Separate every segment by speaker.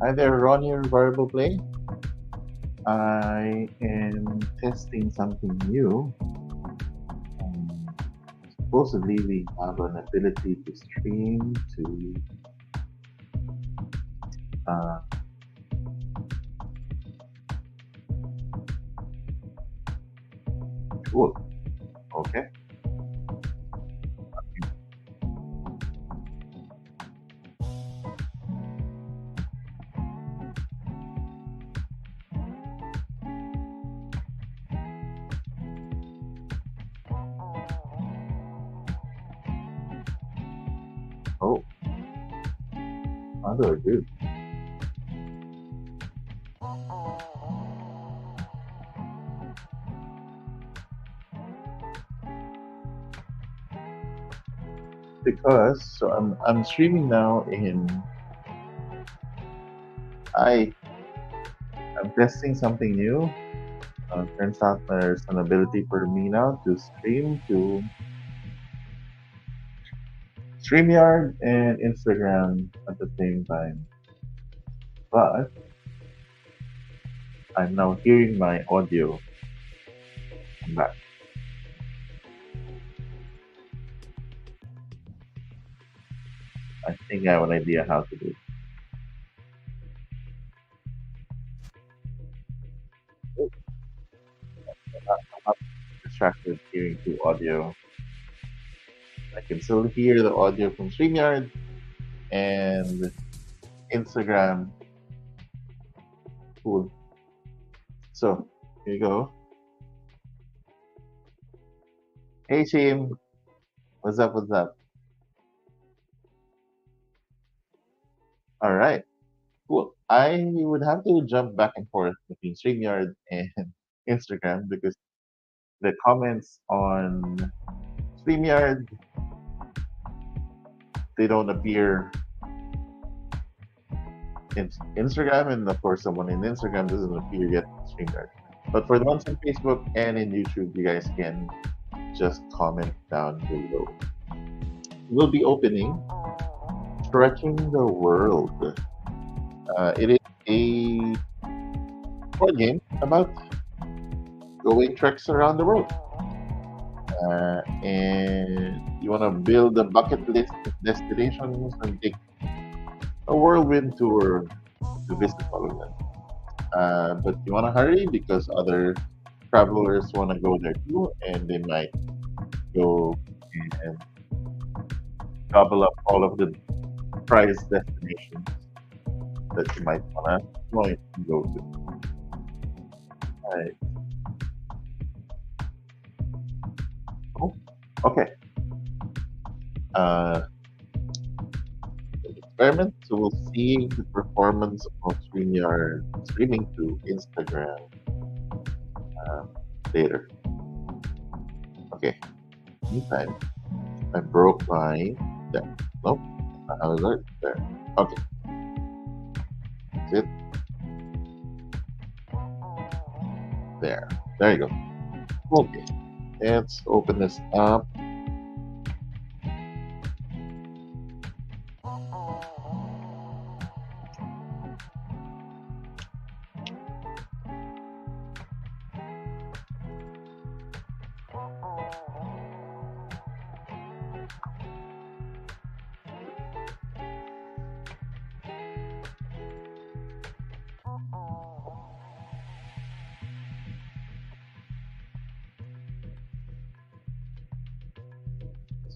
Speaker 1: Hi there, Ron here, Variable Play. I am testing something new. Um, Supposedly, we have an ability to stream to. Uh, cool. Okay. Oh, how do I do? Because I'm streaming now in. I'm testing something new. Turns out there's an ability for me now to stream to StreamYard and Instagram at the same time. But I'm now hearing my audio come back. I think I have an idea how to do it. Oh, I'm not distracted hearing through audio. I can still hear the audio from StreamYard and Instagram. Cool. So here you go. Hey team, what's up? What's up? All right, cool. I would have to jump back and forth between StreamYard and Instagram because the comments on StreamYard they don't appear in Instagram, and of course, someone in Instagram doesn't appear yet in StreamYard. But for the ones on Facebook and in YouTube, you guys can just comment down below. We'll be opening Stretching the World. It is a board game about going treks around the world. And you want to build a bucket list of destinations and take a whirlwind tour to visit all of them. But you want to hurry because other travelers want to go there too, and they might go and gobble up all of the prize destinations that you might want to go to. Right. Cool. Okay. Uh, Experiment. So we'll see the performance of StreamYard streaming to Instagram um, later. Okay. Meantime, I broke my there. Nope. That's not how it works. There. Okay. That's it. There. There you go. Okay. Let's open this up.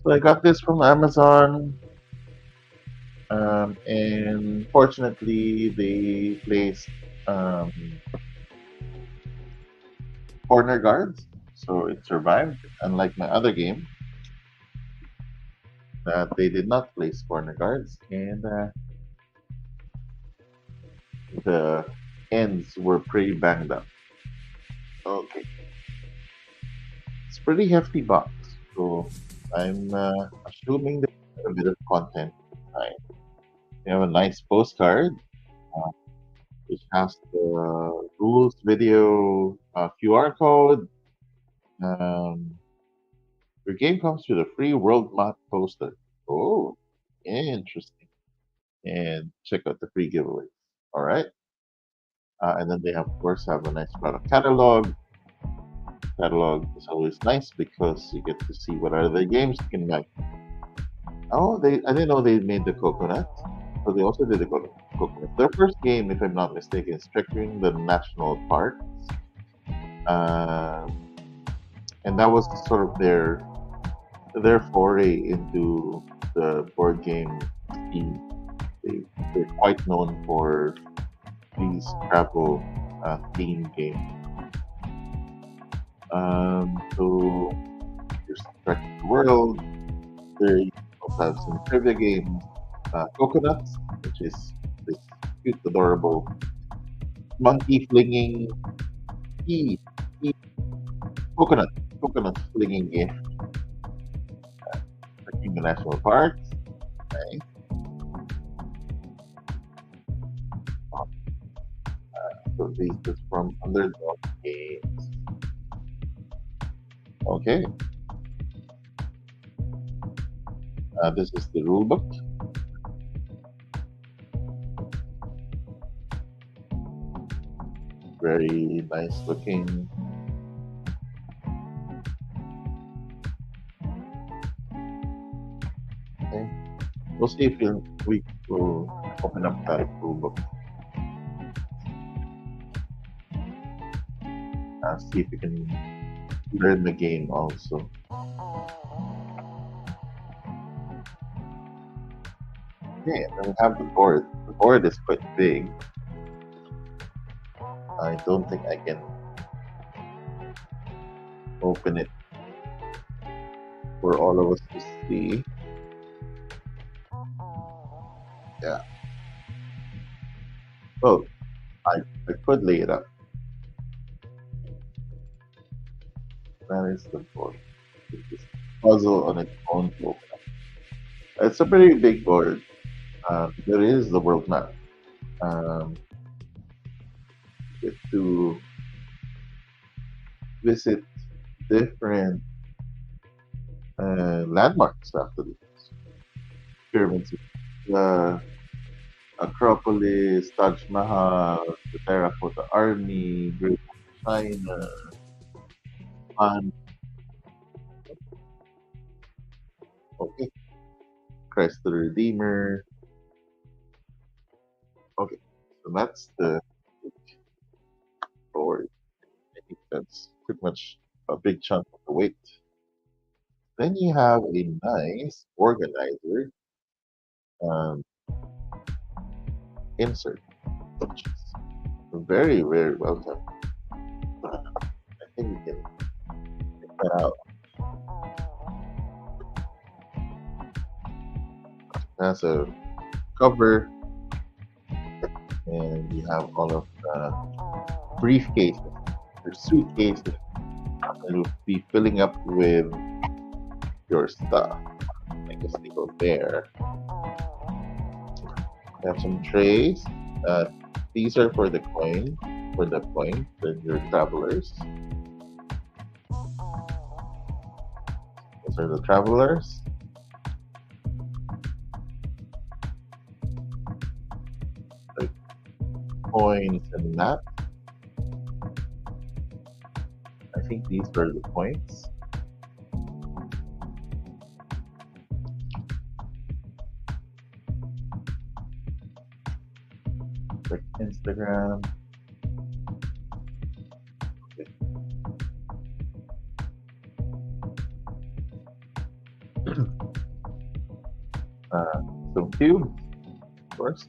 Speaker 1: So I got this from Amazon, and fortunately they placed um, corner guards, so it survived. Unlike my other game, that they did not place corner guards, and the ends were pretty banged up. Okay, it's pretty hefty box, so I'm assuming there's a bit of content inside. We have a nice postcard, uh, which has the rules, video, QR code. Um, your game comes with a free world map poster. Oh, interesting. And check out the free giveaway. All right. And then they have, of course, have a nice product catalog. Catalog is always nice because you get to see what are the games you can buy. Oh, I didn't know they made the coconut. So they also did the coconut. Their first game, if I'm not mistaken, is Trickling the National Park. Um, and that was sort of their foray into the board game scene. They, they're quite known for these travel theme games. So there's Trek the World. There you also have some trivia games. Coconuts, which is this cute, adorable monkey flinging e, e coconut coconut flinging game. Trekking the national parks. Nice. So this is from Underdog Games. Okay, this is the rule book. Very nice looking. Okay. We'll see if we will open up that rule book. See if we can learn the game also. Okay, and then we have the board. The board is quite big. I don't think I can open it for all of us to see. Yeah. Well, I could lay it up. That is the board. It's a puzzle on its own to open up. It's a pretty big board. There is the world map. Um, get to visit different landmarks after this. Pyramids, the Acropolis, Taj Mahal, the Terracotta Army, Great China, and okay, Christ the Redeemer. Okay, so that's the board. I think that's pretty much a big chunk of the weight. Then you have a nice organizer um, insert, which is very, very well done. I think we can check that out. That's a cover, and you have all of the briefcases, your suitcases, and you'll be filling up with your stuff. I guess they go there. We have some trays. Uh, these are for the coin, for your travelers. Those are the travelers. Like coins and that. I think these are the points. Like Instagram. Okay. Some cubes, of course.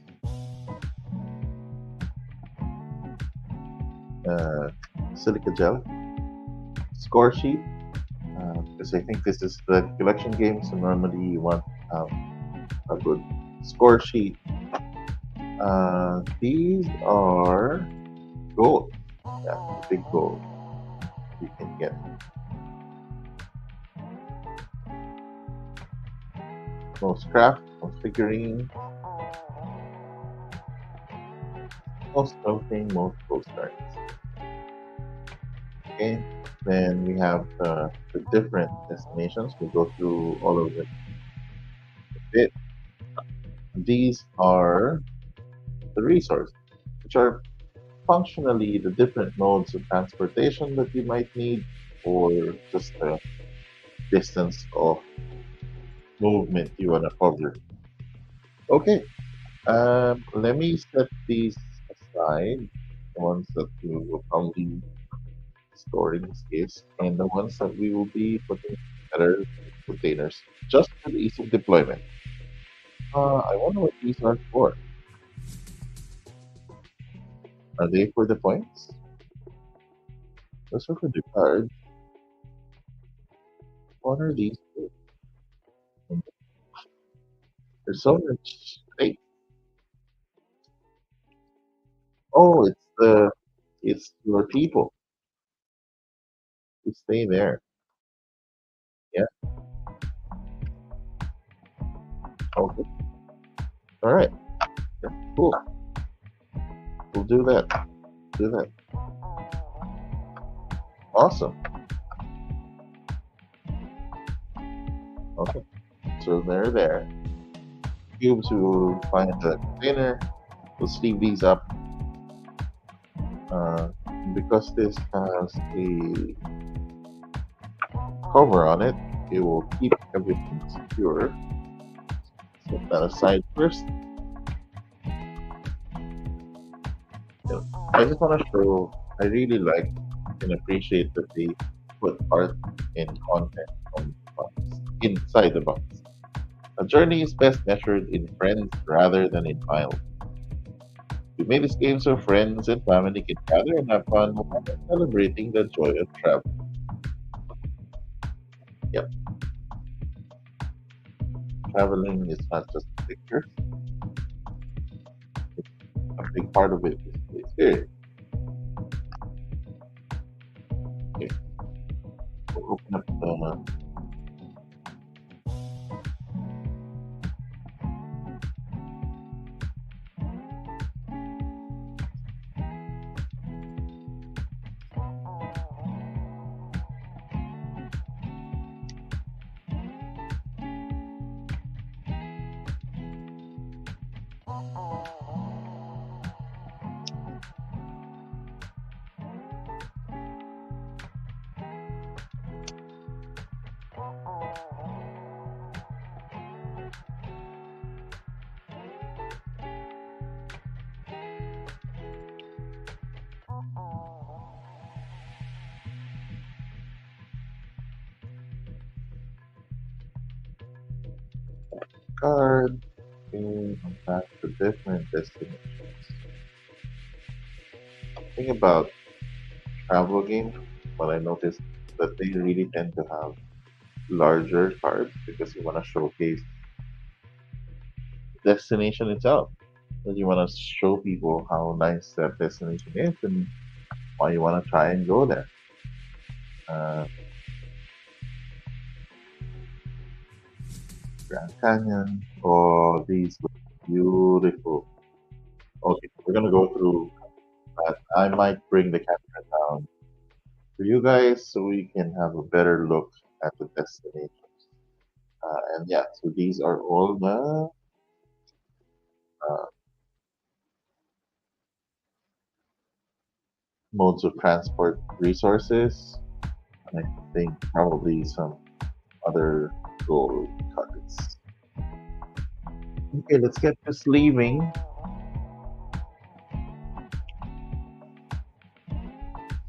Speaker 1: Uh, Silica gel. Score sheet. Because I think this is the collection game, so normally you want a good score sheet. These are gold. Yeah, the big gold you can get. Most craft, most figurine, most clothing, most postcards. Okay, then we have the different destinations. We'll go through all of it a bit. These are the resources. which are functionally the different modes of transportation that you might need, or just the distance of movement you want to cover. Okay, let me set these aside, the ones that we will probably be storing in this case, and the ones that we will be putting together in containers, just for the ease of deployment. I wonder what these are for. Are they for the points? Those are for the cards. What are these for? There's so much space. Oh, it's your people who stay there. Yeah. Okay. All right. Yeah, cool. We'll do that. Do that. Awesome. Okay. So they're there. Cubes will find the container. We'll sleeve these up. Uh, because this has a cover on it, it will keep everything secure. Set that aside first. Yeah. I just want to show I really like and appreciate that they put art and content on the box, inside the box. A journey is best measured in friends rather than in miles. We made this game so friends and family can gather and have fun while celebrating the joy of travel. Yep, traveling is not just pictures, a big part of it is the experience. Okay, we'll open up the card and unpack the different destinations. Thing about travel games, what I noticed that they really tend to have larger cards because you want to showcase the destination itself. And you want to show people how nice that destination is and why you want to try and go there. Uh, Grand Canyon, oh, these look beautiful. Okay, we're gonna go through that. I might bring the camera down for you guys so we can have a better look at the destination. And yeah, so these are all the uh, modes of transport resources. And I think probably some other gold cards. Okay, let's get to sleeving.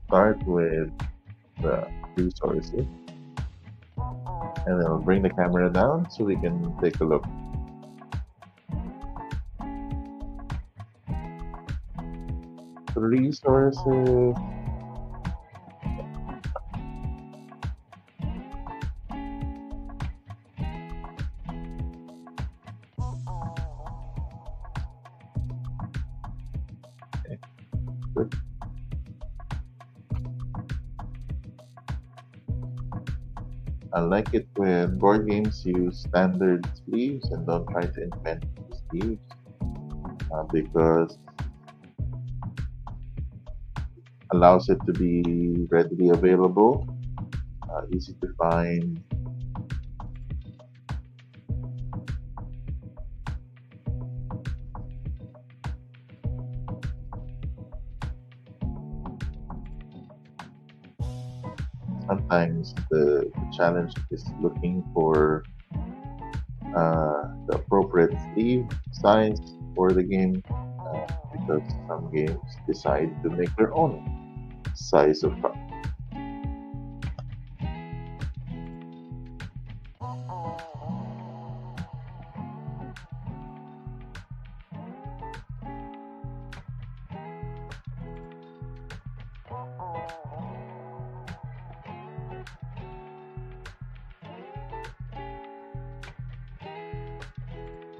Speaker 1: Start with the resources. And then I'll bring the camera down so we can take a look. The resources. Okay, good. I like it when board games use standard sleeves and don't try to invent new sleeves because allows it to be readily available, easy to find. Sometimes the challenge is looking for the appropriate sleeve size for the game because some games decide to make their own size of cup.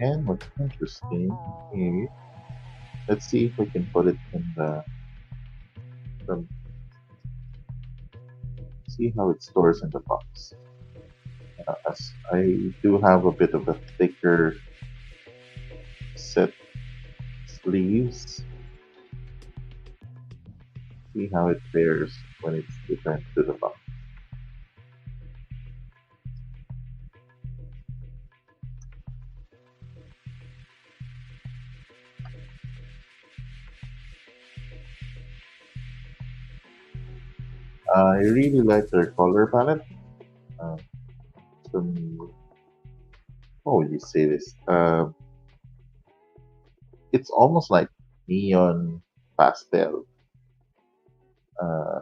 Speaker 1: And what's interesting is, let's see if we can put it in the see how it stores in the box. As I do have a bit of a thicker set sleeves, see how it fares when it's returned to the box. I really like their color palette. Uh, some, how would you say this? It's almost like neon pastel uh,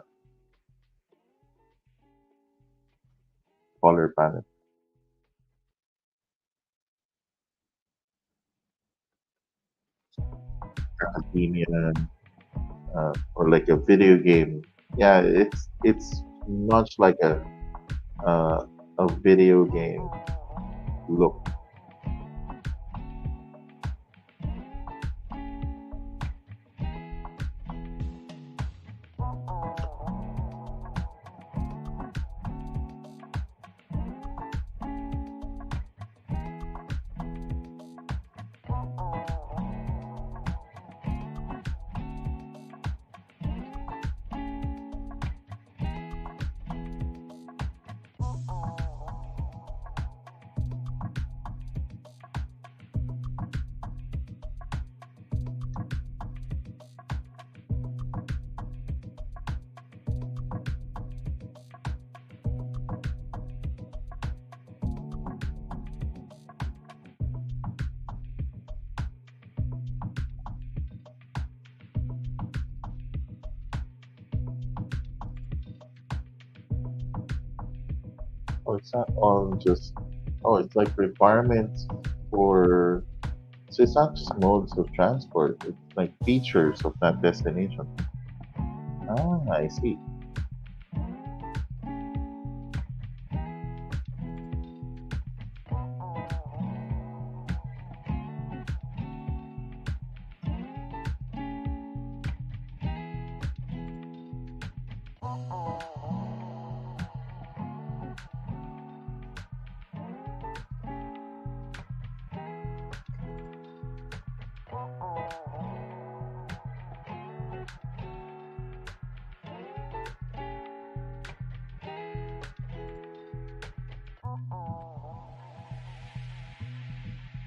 Speaker 1: color palette. Academia, or like a video game. Yeah, it's much like uh, a video game look. Oh, it's not all just. Oh, it's like requirements for. So it's not just modes of transport. It's like features of that destination. Ah, I see.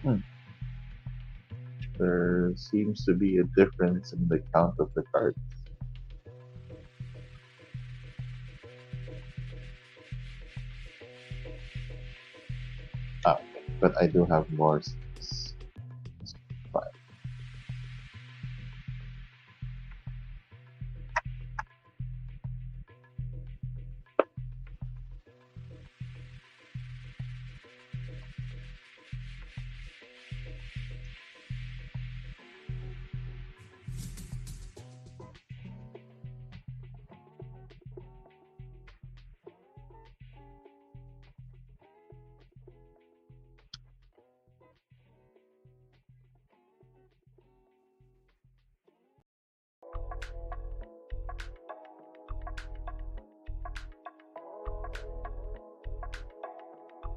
Speaker 1: Hmm. There seems to be a difference in the count of the cards. Ah, okay. But I do have more. Fine.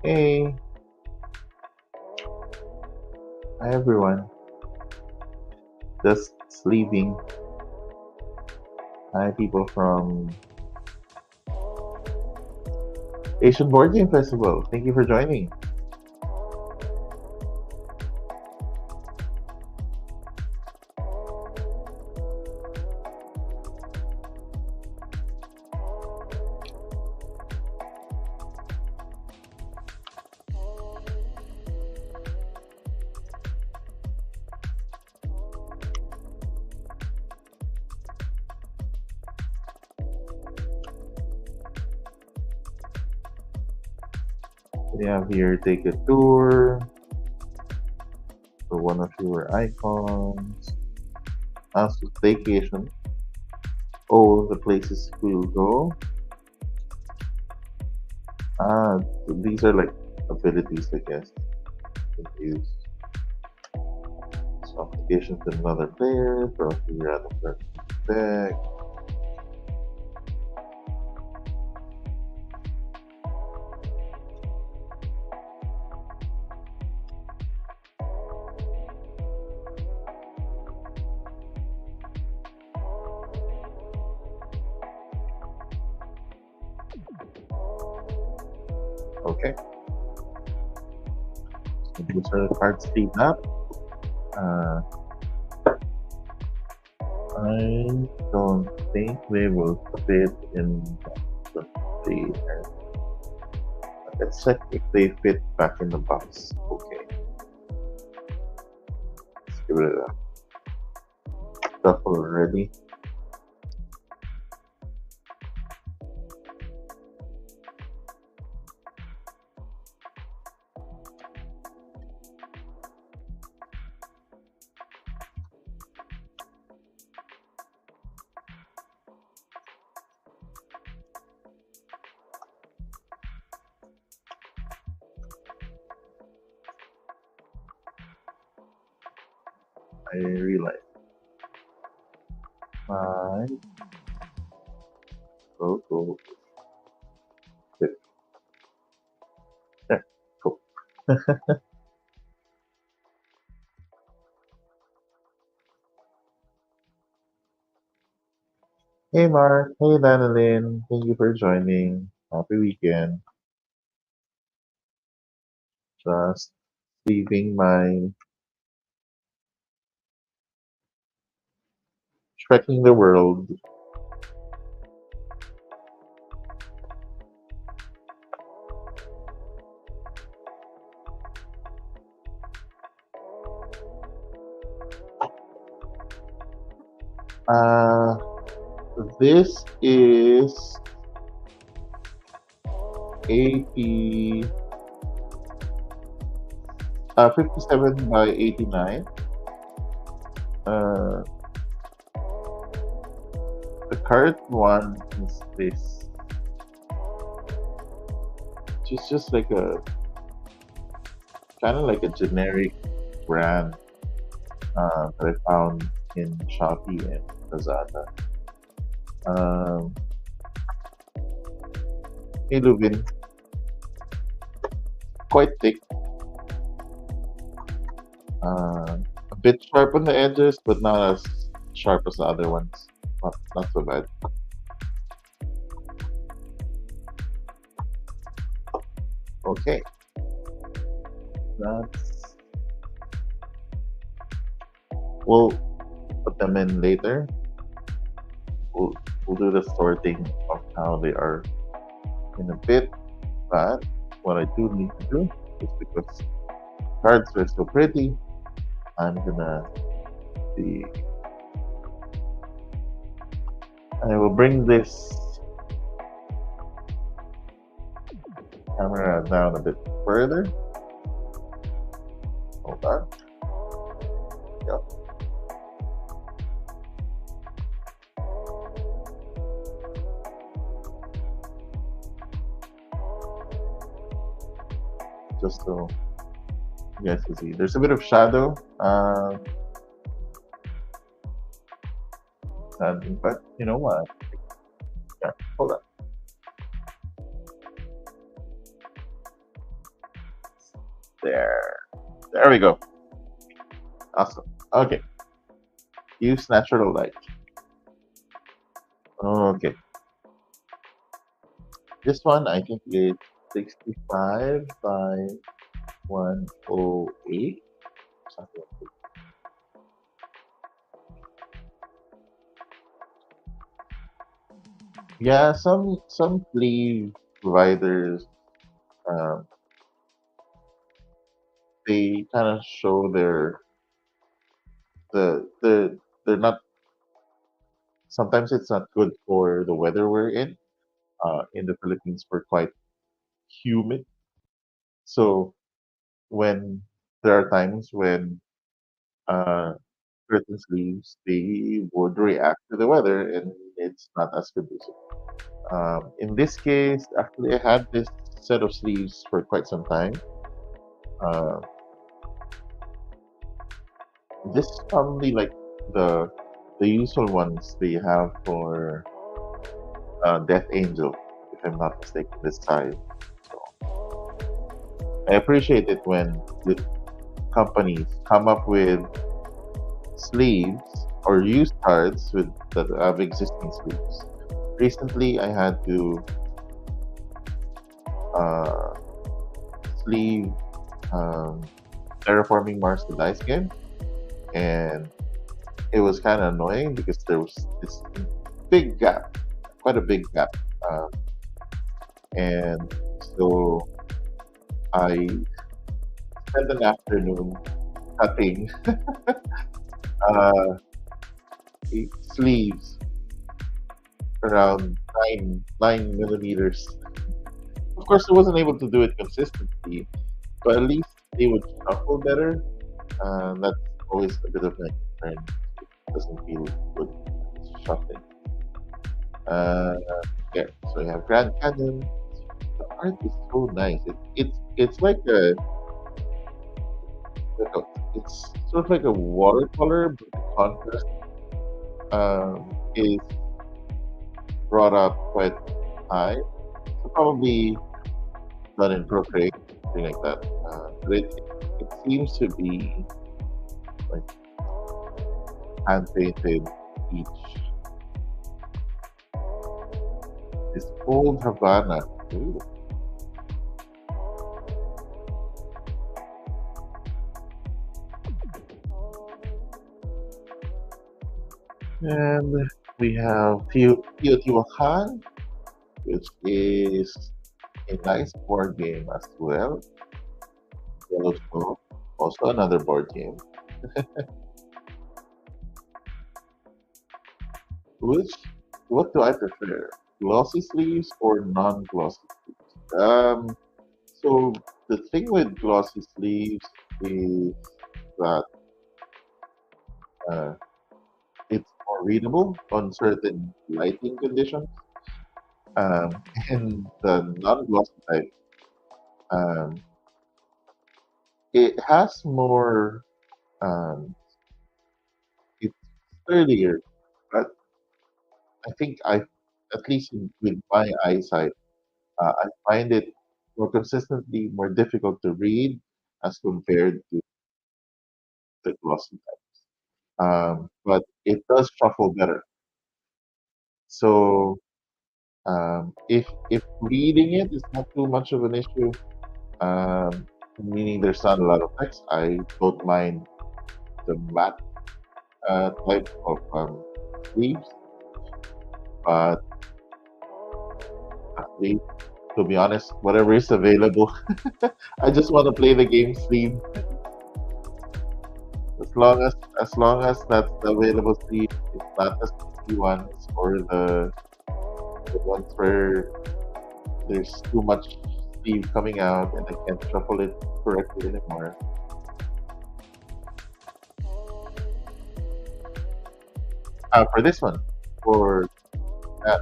Speaker 1: Hey, hi everyone. Just sleeving. Hi, people from Asian Board Game Festival. Thank you for joining. We have here take a tour for one of your icons. Also, vacation. Oh, the places we'll go. Ah, so these are like abilities, I guess. You can use so applications to another player, draw figure out the deck. Okay, so these are the cards teed up. Uh, I don't think they will fit in the. Let's check if they fit back in the box. Okay, let's give it a shuffle already. I realize. Five, go, fit. There, cool. Hey Mark, hey Danilyn, thank you for joining. Happy weekend. Just leaving my trekking the world. Uh, this is 80, 57 by 89. Uh, the current one is this, which is just like a kind of like a generic brand that I found in Shopee and Lazada. Um, Iluvin, quite thick, a bit sharp on the edges, but not as sharp as the other ones. Not so bad. Okay, that's we'll put them in later. We'll we'll do the sorting of how they are in a bit. But what I do need to do is because cards are so pretty, I'm gonna the I will bring this camera down a bit further. Hold on. Yep. Just so you guys can see. There's a bit of shadow, but you know what? Yeah, hold on. There. There we go. Awesome. Okay. Use natural light. Okay. This one I think is 65 by 108. Something like that. Yeah, some sleeve providers um, they kind of show the they're not sometimes it's not good for the weather we're in. In the Philippines, we're quite humid, So when there are times when uh, certain sleeves they would react to the weather and it's not as conducive. In this case, actually, I had this set of sleeves for quite some time. Uh, this is probably like the the usual ones they have for Death Angel, if I'm not mistaken, this size. So I appreciate it when the companies come up with sleeves or used cards with that have existing sleeves. Recently, I had to uh, sleeve um, Terraforming Mars the Dice game, and it was kind of annoying because there was this big gap, quite a big gap, um, and so I spent an afternoon cutting uh, sleeves around 9 millimeters. Of course, I wasn't able to do it consistently, but at least they would shuffle better. That's always a bit of my concern. It doesn't feel good shuffling. Uh, yeah, so you have Grand Canyon. The art is so nice. It's like a it's sort of like a watercolor, but the contrast is brought up quite high. So probably done in Procreate, something like that. But it seems to be like hand painted each. This old Havana. Ooh. And we have Teotihuacan, which is a nice board game as well. Yellowstone, also another board game. Which, what do I prefer? Glossy sleeves or non-glossy sleeves? So the thing with glossy sleeves is that uh, it's more readable on certain lighting conditions. And the non-glossy type, um, it has more, um, it's sturdier, but I think at least with my eyesight, I find it more consistently more difficult to read as compared to the glossy type. But it does shuffle better. So if reading it is not too much of an issue, meaning there's not a lot of text, I don't mind the matte type of sleeves. But actually, to be honest, whatever is available, I just want to play the game sleeve. As long as that's the available sleeve, it's not the sticky ones or the ones where there's too much sleeve coming out and I can't shuffle it correctly anymore. For this one, for that,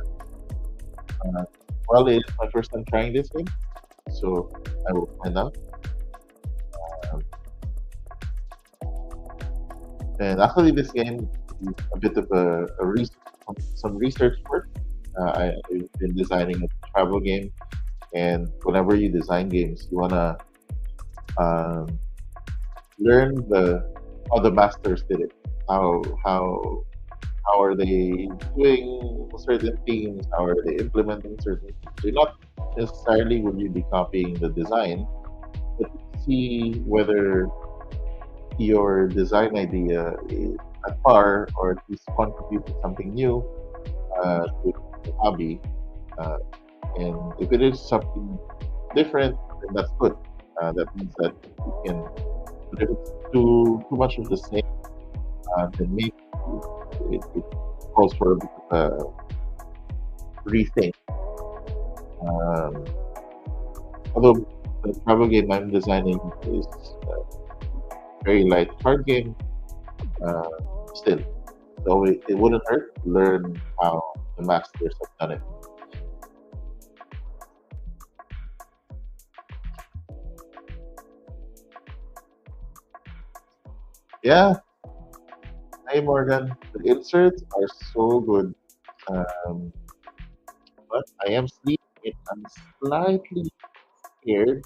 Speaker 1: uh, well, it is my first time trying this game, so I will find out. Um, and actually, this game is a bit of some research work. I've been designing a travel game, and whenever you design games, you wanna um, learn the how the masters did it. How how are they doing certain things? How are they implementing certain things? So not necessarily will you be copying the design, but see whether your design idea is at par or at least contributing something new to the hobby. Uh, and if it is something different, then that's good. That means that you can. But if it's too much of the same, then maybe it calls for a bit of a rethink. Um, Although The travel game I'm designing is a very light card game. Uh, Still, so it wouldn't hurt to learn how the masters have done it. Yeah, hey Morgan, the inserts are so good. Um, but I am sleeping. I'm slightly scared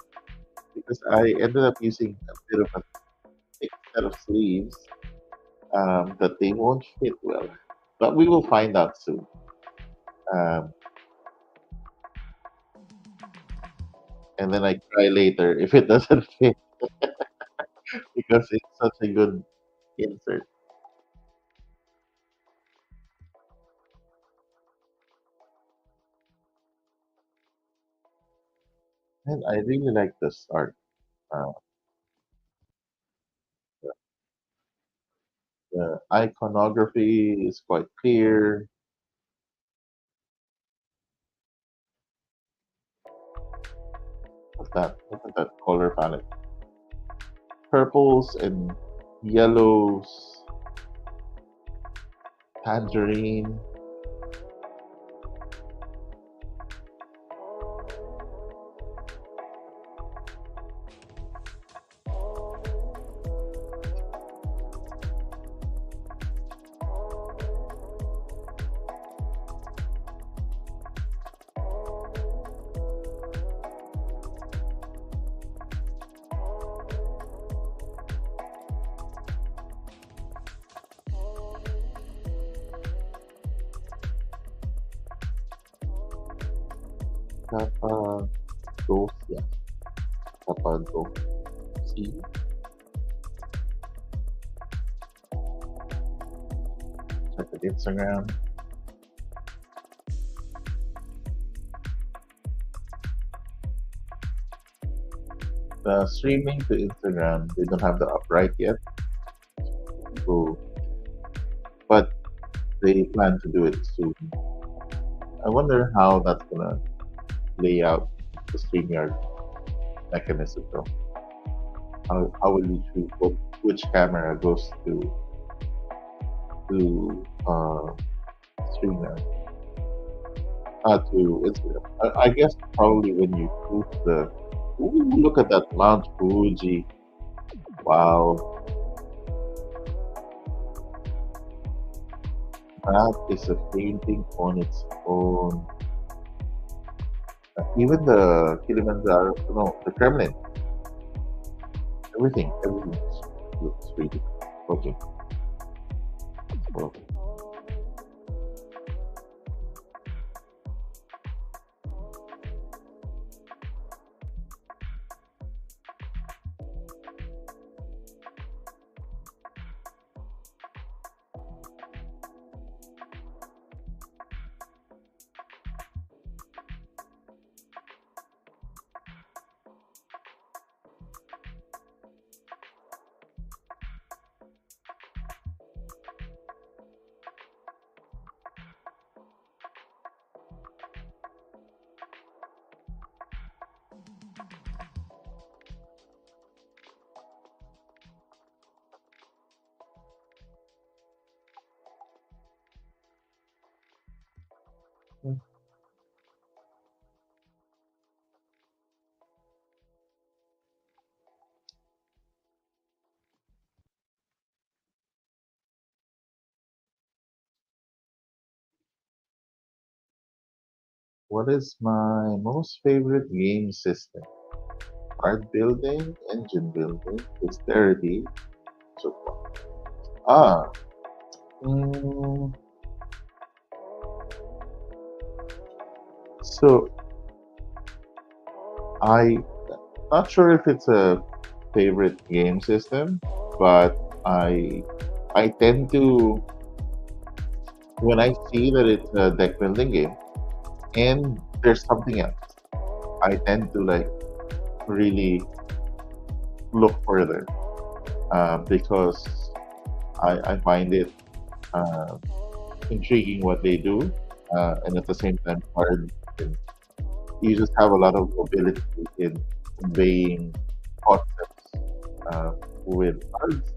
Speaker 1: because I ended up using a bit of a thick set of sleeves that they won't fit well. But we will find out soon. Um, and then I cry later if it doesn't fit because it's such a good insert. And I really like the start. Uh, the, the iconography is quite clear. What's that? Look at that color palette. Purples and yellows, tangerine. Kappa Go. Yeah, Kappa Go. See, check the Instagram. The streaming to Instagram, they don't have the upright yet. So, but they plan to do it soon. I wonder how that's gonna lay out the StreamYard mechanism though. How will you choose which camera goes to StreamYard? To Instagram. I guess probably when you choose the. Ooh, look at that Mount Fuji! Wow, that is a painting on its own. Even the Kilimanjaro, no, the Kremlin, everything looks really okay. Well, what is my most favorite game system? Card building, engine building, dexterity, so far. Ah, mm, so I not sure if it's a favorite game system, but I tend to when I see that it's a deck building game and there's something else, I tend to like really look further because I find it uh, intriguing what they do, and at the same time hard. And you just have a lot of mobility in conveying concepts uh, with cards.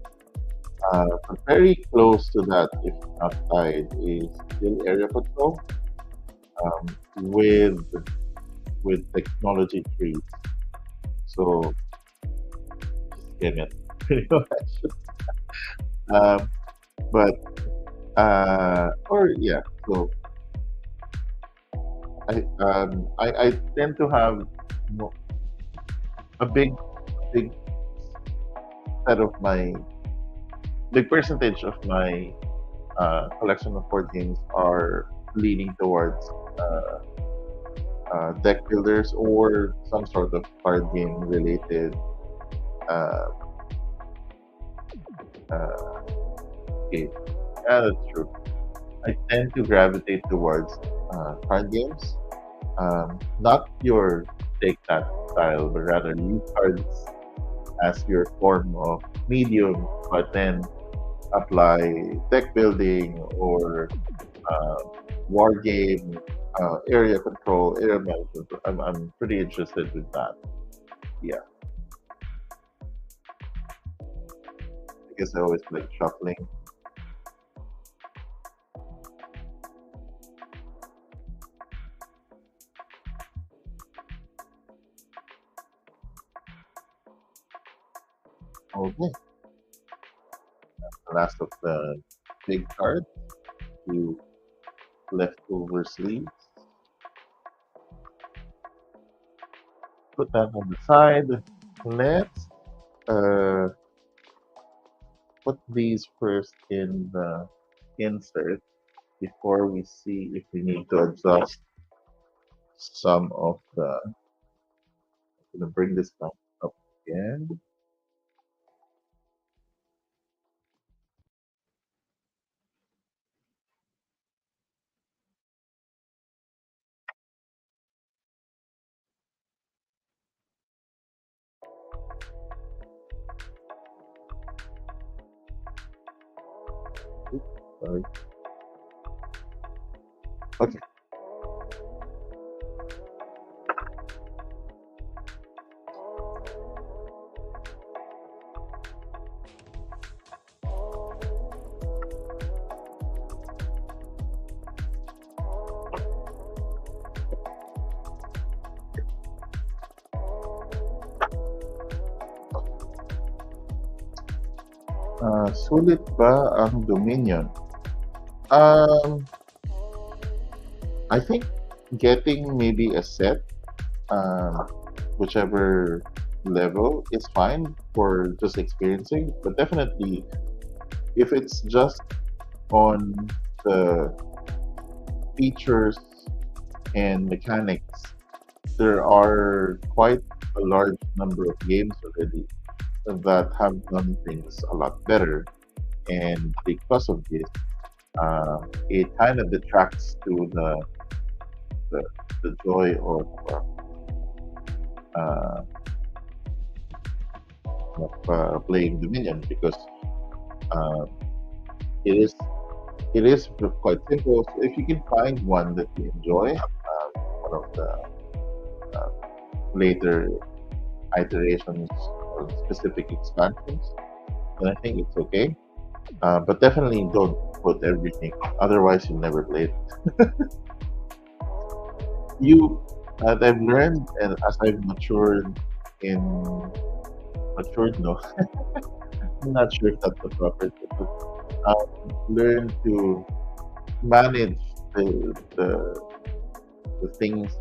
Speaker 1: But very close to that, if not tied, is still area control um, with technology trees. So skim it pretty much. Um, but or yeah, so I tend to have mo- a big set of my big percentage of my collection of board games are leaning towards deck builders or some sort of card game related uh, uh, game. Yeah, that's true. I tend to gravitate towards card games, not your take that style, but rather use cards as your form of medium, but then apply deck building or uh, war game, area control, area management. I'm pretty interested with that. Yeah, I guess I always like shuffling. Okay, the last of the big cards, you leftover sleeves. Put that on the side. Let's uh, put these first in the insert before we see if we need to adjust some of the. I'm gonna bring this back up again. Oops, sorry. Okay. Sulit ba ang Dominion? Um, I think getting maybe a set, um, whichever level, is fine for just experiencing. But definitely, if it's just on the features and mechanics, there are quite a large number of games already that have done things a lot better. And because of this, it kind of detracts to the, the joy uh, of playing Dominion because uh, it is it is quite simple. So if you can find one that you enjoy, one of the uh, later iterations or specific expansions, then I think it's okay. But definitely don't put everything, otherwise you'll never play it. You, as I've learned and as I've in matured, no, I'm not sure if that's the proper term, but learn to manage the things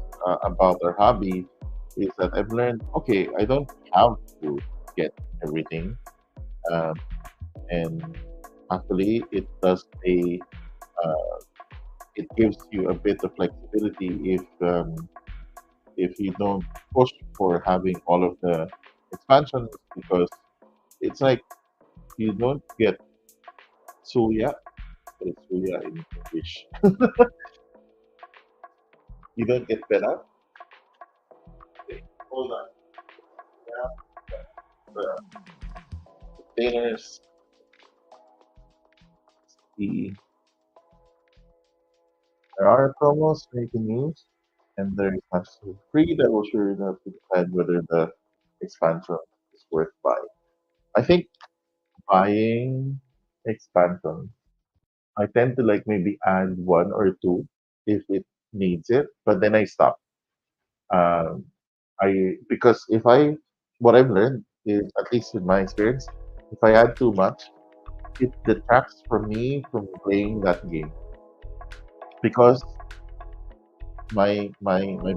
Speaker 1: about our hobby is that I've learned, okay, I don't have to get everything. Um, and actually, it does pay, uh, it gives you a bit of flexibility if you don't push for having all of the expansions because it's like you don't get Suya, but it's Suya in English. You don't get fed up. Okay, hold on. Yeah, the containers, the there are promos that you can use, and there is actually free that will sure enough to decide whether the expansion is worth buying. I think buying expansion, I tend to like maybe add one or two if it needs it, but then I stop. Um, I because if I what I've learned is at least in my experience, if I add too much, it detracts from me from playing that game because my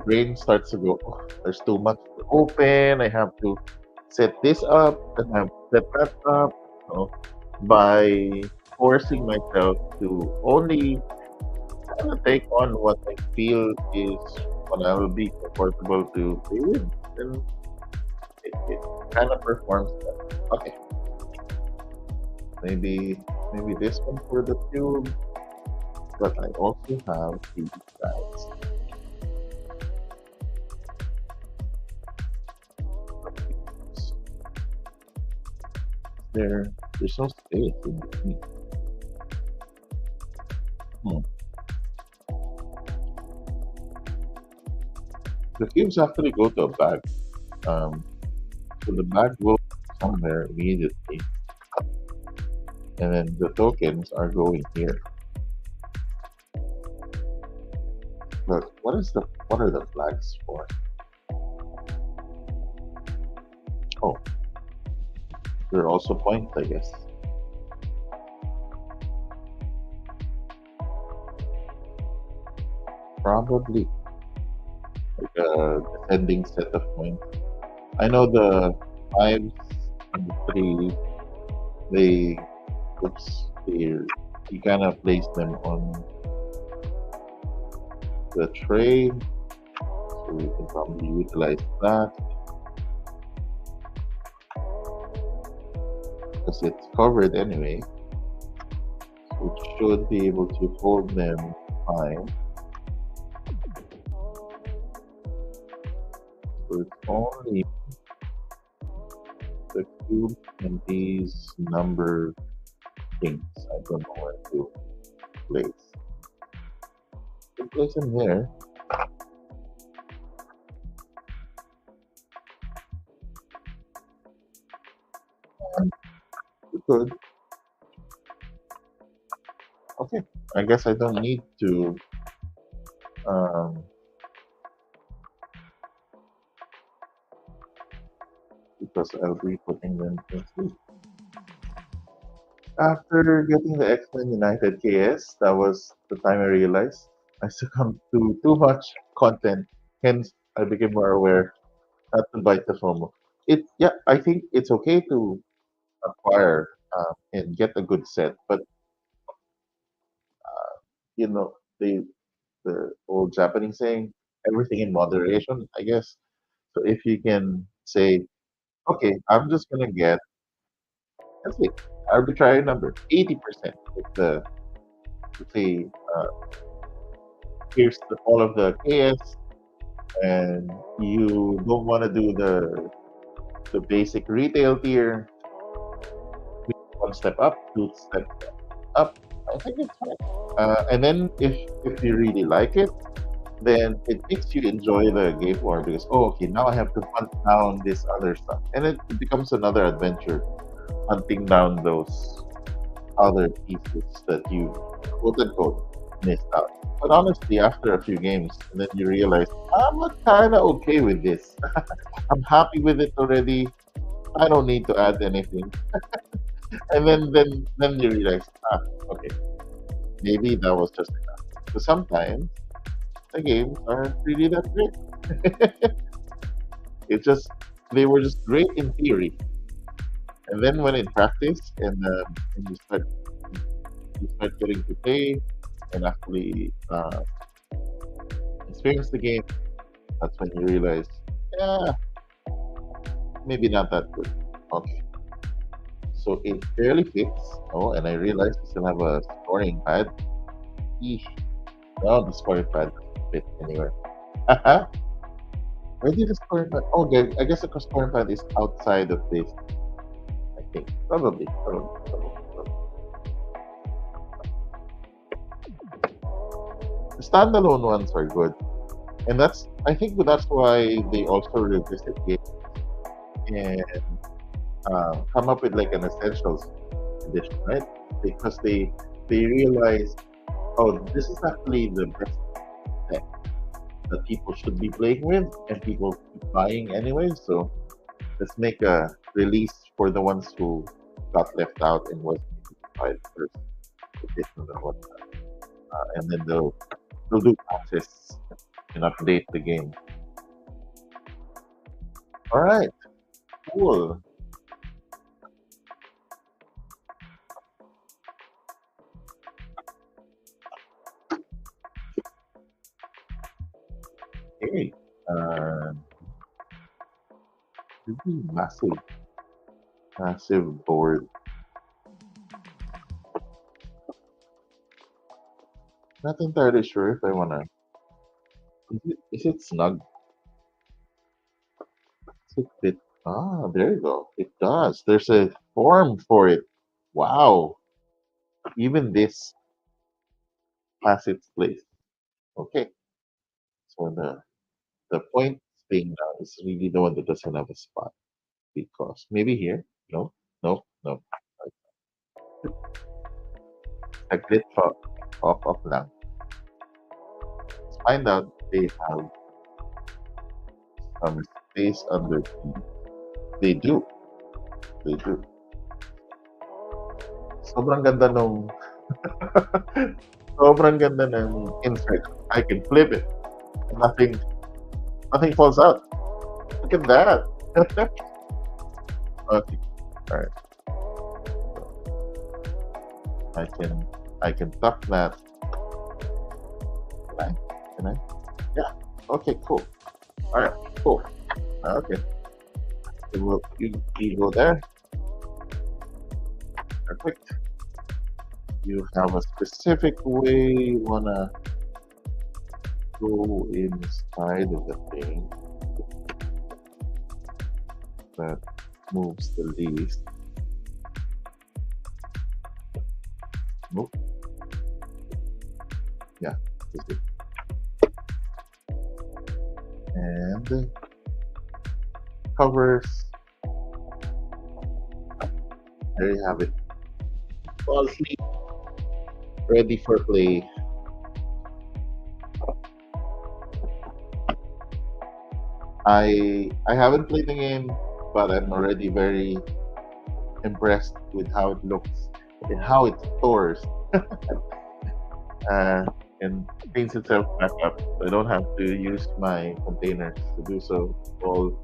Speaker 1: brain starts to go, oh, there's too much to open. I have to set this up and I have to set that up. So by forcing myself to only kind of take on what I feel is what I will be comfortable to play with, then it kind of performs better. Okay, maybe maybe this one for the tube, but I also have these guys. There's no space in between. Hmm. The cubes actually go to a bag. Um, so the bag will be somewhere immediately, and then the tokens are going here. But what are the flags for? Oh, they're also points, I guess. Probably like a descending set of points. I know the fives and the threes, they oops, they you kind of place them on the tray, so you can probably utilize that because it's covered anyway. So it should be able to hold them fine. So it's only the cube and these number things. I don't know where to place. You place them there. And you could. Okay. I guess I don't need to um, because I'll be putting them in sleep. After getting the X-Men United KS, that was the time I realized I succumbed to too much content. Hence, I became more aware not to bite the FOMO. Yeah, I think it's okay to acquire and get a good set, but you know, the old Japanese saying, everything in moderation, I guess. So if you can say, okay, I'm just gonna get, let's say, arbitrary number, 80%. If let's say, here's all of the KS, and you don't want to do the basic retail tier, one step up, two steps up. I think it's fine. And then if you really like it, then it makes you enjoy the game more because oh okay now I have to hunt down this other stuff and it becomes another adventure hunting down those other pieces that you quote unquote missed out. But honestly, after a few games, and then you realize I'm kind of okay with this. I'm happy with it already. I don't need to add anything. And then you realize okay, maybe that was just enough. So sometimes the games aren't really that great. It just they were just great in theory, and then when in practice and you start getting to play and actually experience the game, that's when you realize, yeah, maybe not that good. Okay, so it barely fits. Oh, and I realized we still have a scoring pad. Eesh. No, the scoring pad doesn't fit anywhere. Where did the scoring pad? Oh, okay, I guess the scoring pad is outside of this. I think probably. The standalone ones are good, and that's I think that's why they also revisit games and come up with like an essentials edition, right? Because they realize, oh, this is actually the best tech that people should be playing with, and people keep buying anyway. So let's make a release for the ones who got left out and wasn't able to buy the first edition or whatnot. And then they'll do patches and update the game. All right, cool. Okay. Uh, this is massive, massive board. Not entirely sure if I wanna. Is it snug? Is it fit? Ah, there you go. It does. There's a form for it. Wow. Even this has its place. Okay. So the point thing now is really the one that doesn't have a spot because maybe here. No, no, no. A glitch off lang. Let's find out they have some space under T. They do. They do. Sobrang ganda nung sobrang ganda ng insert. I can flip it. Nothing falls out. Look at that. Okay. All right. I can tuck that. Can I? Can I? Yeah. Okay. Cool. All right. Cool. Okay. You go there. Perfect. You have a specific way you wanna go inside of the thing that moves the least. Nope. Yeah, that's good. And covers. There you have it. Fall asleep. Ready for play. I haven't played the game, but I'm already very impressed with how it looks and how it stores and cleans itself back up. So I don't have to use my containers to do so. It all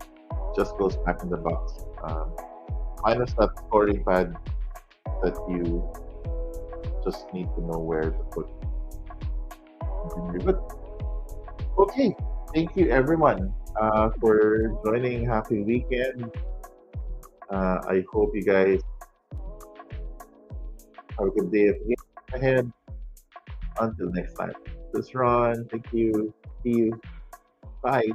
Speaker 1: just goes back in the box. Minus that storing pad that you just need to know where to put. But okay, thank you everyone for joining. Happy weekend. I hope you guys have a good day ahead. Until next time. This is Ron. Thank you. See you. Bye.